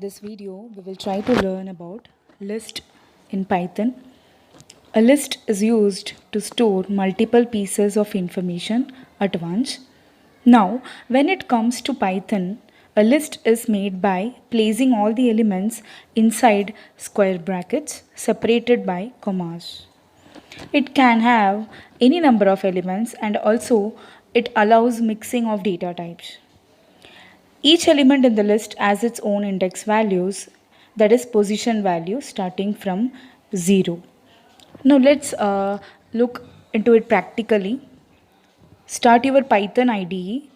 this video, we will try to learn about list in Python. A list is used to store multiple pieces of information at once. Now, when it comes to Python, a list is made by placing all the elements inside square brackets separated by commas. It can have any number of elements and also it allows mixing of data types. Each element in the list has its own index values, that is position value starting from 0. Now let's look into it practically. Start your Python IDE.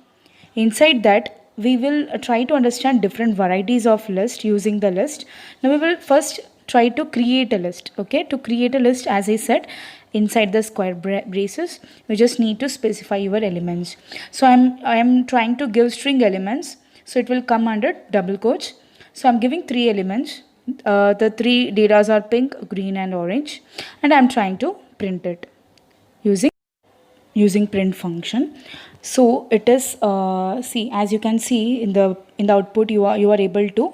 Inside that, we will try to understand different varieties of list using the list. Now we will first try to create a list. Okay, to create a list, as I said, inside the square braces, we just need to specify your elements. So I am trying to give string elements. So it will come under double quotes. So I'm giving 3 elements. The 3 datas are pink, green and orange. And I'm trying to print it using print function. So it is, see, as you can see in the output, you are able to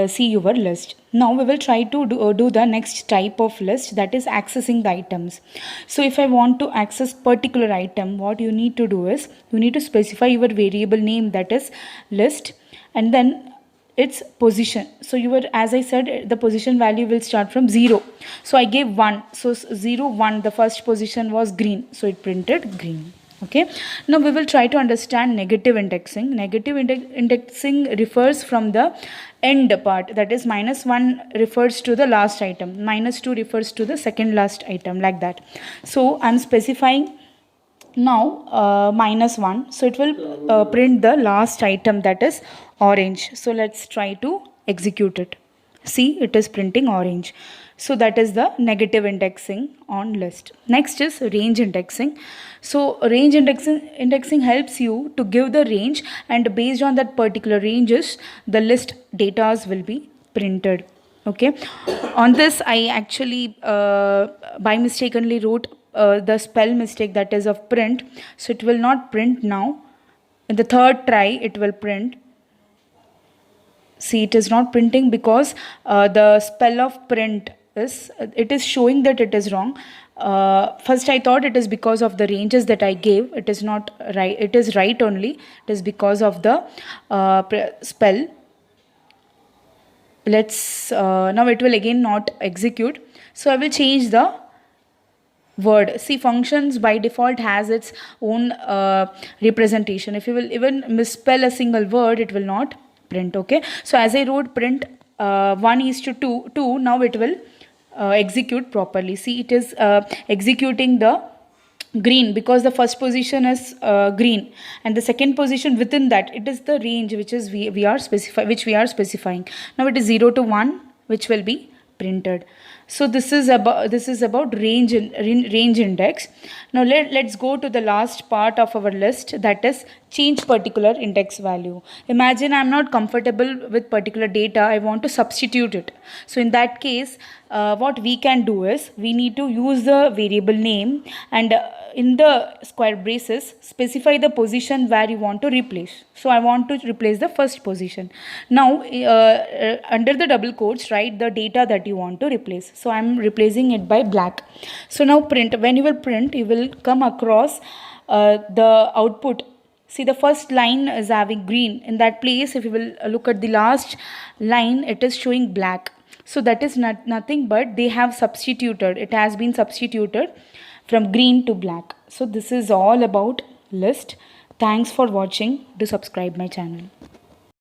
see your list. Now we will try to do the next type of list, that is accessing the items. So if I want to access particular item, what you need to do is you need to specify your variable name, that is list, and then its position. So as I said, the position value will start from 0. So I gave 1. So 0, 1, the first position was green. So it printed green. Okay. Now we will try to understand negative indexing. Negative indexing refers from the end part, that is -1 refers to the last item, -2 refers to the second last item, like that. So I'm specifying now -1, so it will print the last item, that is orange. So let's try to execute it. See, it is printing orange. So that is the negative indexing on list. Next is range indexing. So range indexing helps you to give the range, and based on that particular ranges, the list datas will be printed. Okay. On this, I actually by mistakenly wrote the spell mistake, that is of print. So it will not print now. In the third try, it will print. See, it is not printing because the spell of print is, it is showing that it is wrong. First I thought it is because of the ranges that I gave. It is not right. It is right only. It is because of the spell. Let's now it will again not execute. So I will change the word. See, functions by default has its own representation. If you will even misspell a single word, it will not print. Okay, so as I wrote print 1:2, now it will execute properly. See, it is executing the green because the first position is green, and the second position within that, it is the range which is we are specifying. Now it is 0 to 1, which will be printed. So this is about range index. Now let's go to the last part of our list, that is change particular index value. Imagine I'm not comfortable with particular data, I want to substitute it. So in that case, what we can do is we need to use the variable name, and in the square braces specify the position where you want to replace. So I want to replace the first position. Now under the double quotes, write the data that you want to replace. So I'm replacing it by black. So now print. When you will print, you will come across the output. See, the first line is having green. In that place, if you will look at the last line, it is showing black. So that is nothing but they have substituted. It has been substituted from green to black. So this is all about list. Thanks for watching. Do subscribe my channel.